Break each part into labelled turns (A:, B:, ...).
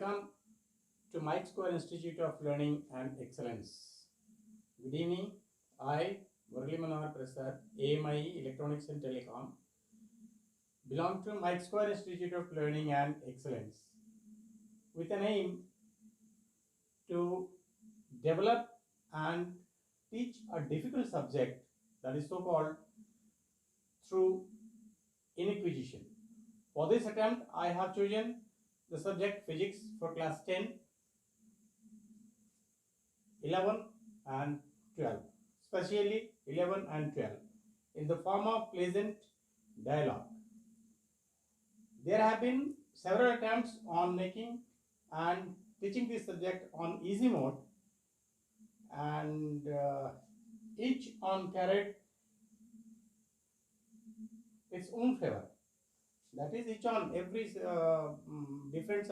A: Welcome to Mike Square Institute of Learning and Excellence. Good evening. I, Murali Manohar Prasad, AMIE Electronics and Telecom, belong to Mike Square Institute of Learning and Excellence with an aim to develop and teach a difficult subject, that is so called, through inquisition. For this attempt, I have chosen the subject physics for class 10, 11 and 12, especially 11 and 12, in the form of pleasant dialogue. There have been several attempts on making and teaching this subject on easy mode, and each on carried its own flavor. That is, each on every different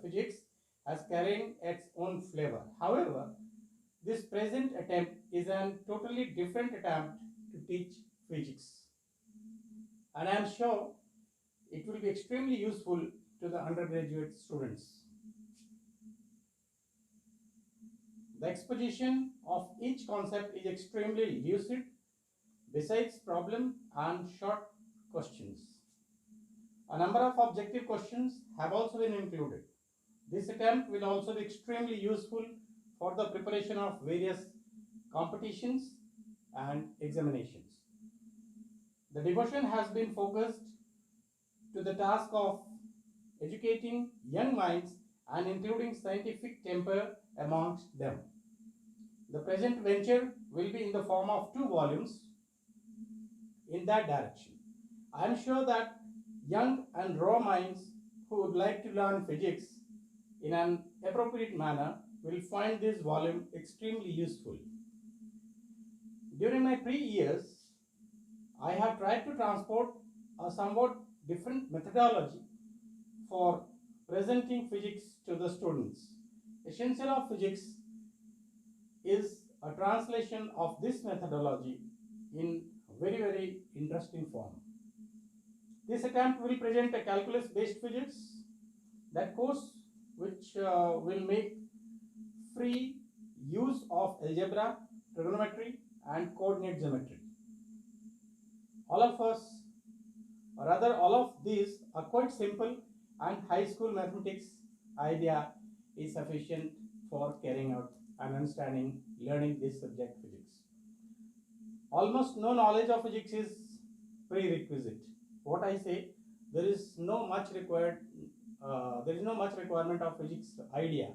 A: physics has carrying its own flavor. However, this present attempt is a totally different attempt to teach physics, and I am sure it will be extremely useful to the undergraduate students. The exposition of each concept is extremely lucid, besides problem and short questions. A number of objective questions have also been included. This attempt will also be extremely useful for the preparation of various competitions and examinations. The devotion has been focused to the task of educating young minds and including scientific temper amongst them. The present venture will be in the form of 2 volumes in that direction. I am sure that young and raw minds who would like to learn physics in an appropriate manner will find this volume extremely useful. During my pre-years, I have tried to transport a somewhat different methodology for presenting physics to the students. Essential of physics is a translation of this methodology in very interesting form. This attempt will present a calculus-based physics, that course which will make free use of algebra, trigonometry and coordinate geometry. All of these are quite simple, and high school mathematics idea is sufficient for carrying out and understanding, learning this subject physics. Almost no knowledge of physics is prerequisite. What I say, there is no much requirement of physics idea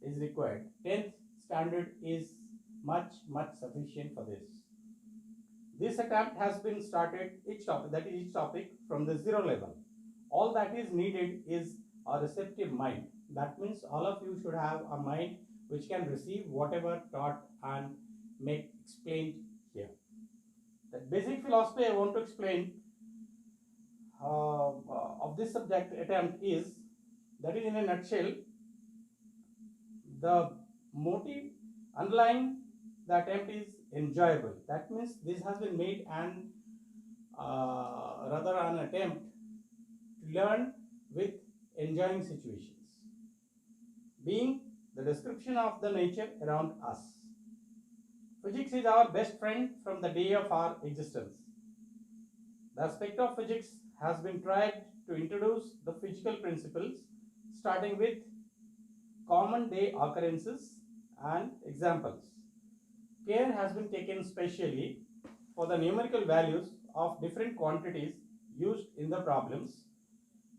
A: is required. 10th standard is much sufficient for this. This attempt has been started each topic from the 0 level. All that is needed is a receptive mind. That means all of you should have a mind which can receive whatever taught and make explained here. The basic philosophy I want to explain of this subject attempt is, that is in a nutshell, the motive underlying the attempt is enjoyable. That means this has been made and rather an attempt to learn with enjoying situations, being the description of the nature around us. Physics is our best friend from the day of our existence. The aspect of physics has been tried to introduce the physical principles, starting with common day occurrences and examples. Care has been taken specially for the numerical values of different quantities used in the problems,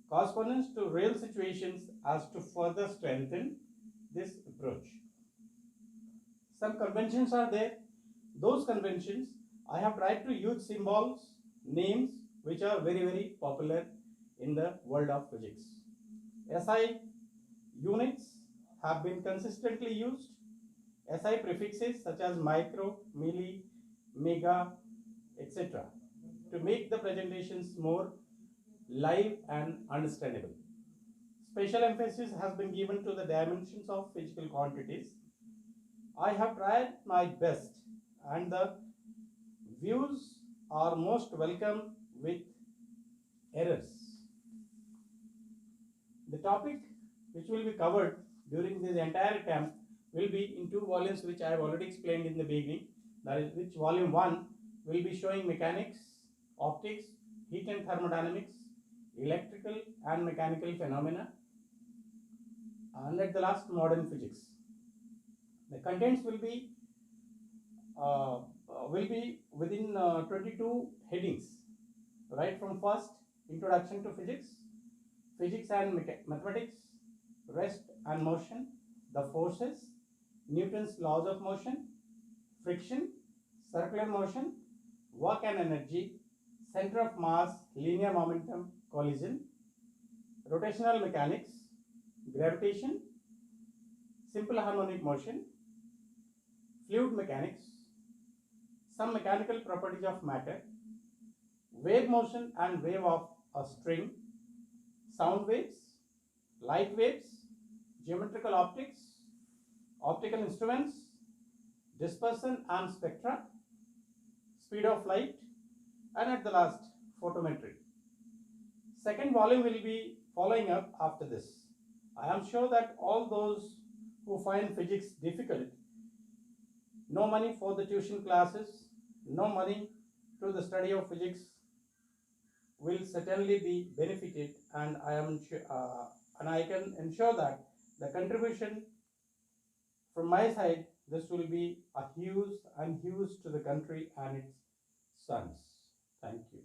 A: correspondence to real situations, as to further strengthen this approach. Some conventions are there. Those conventions, I have tried to use symbols, names which are very popular in the world of physics. SI units have been consistently used. SI prefixes such as micro, milli, mega, etc. to make the presentations more live and understandable. Special emphasis has been given to the dimensions of physical quantities. I have tried my best, and the views are most welcome with errors. The topic which will be covered during this entire term will be in two volumes, which I have already explained in the beginning. That is, which volume 1 will be showing mechanics, optics, heat and thermodynamics, electrical and mechanical phenomena, and at the last, modern physics. The contents will be within 22 headings, right from first introduction to physics, physics and mathematics, rest and motion, the forces, Newton's laws of motion, friction, circular motion, work and energy, center of mass, linear momentum, collision, rotational mechanics, gravitation, simple harmonic motion, fluid mechanics, some mechanical properties of matter, wave motion and wave of a string, sound waves, light waves, geometrical optics, optical instruments, dispersion and spectra, speed of light, and at the last, photometry. Second volume will be following up after this. I am sure that all those who find physics difficult, no money for the tuition classes, no money to the study of physics, will certainly be benefited, and I can ensure that the contribution from my side, this will be a huge to the country and its sons. Thank you.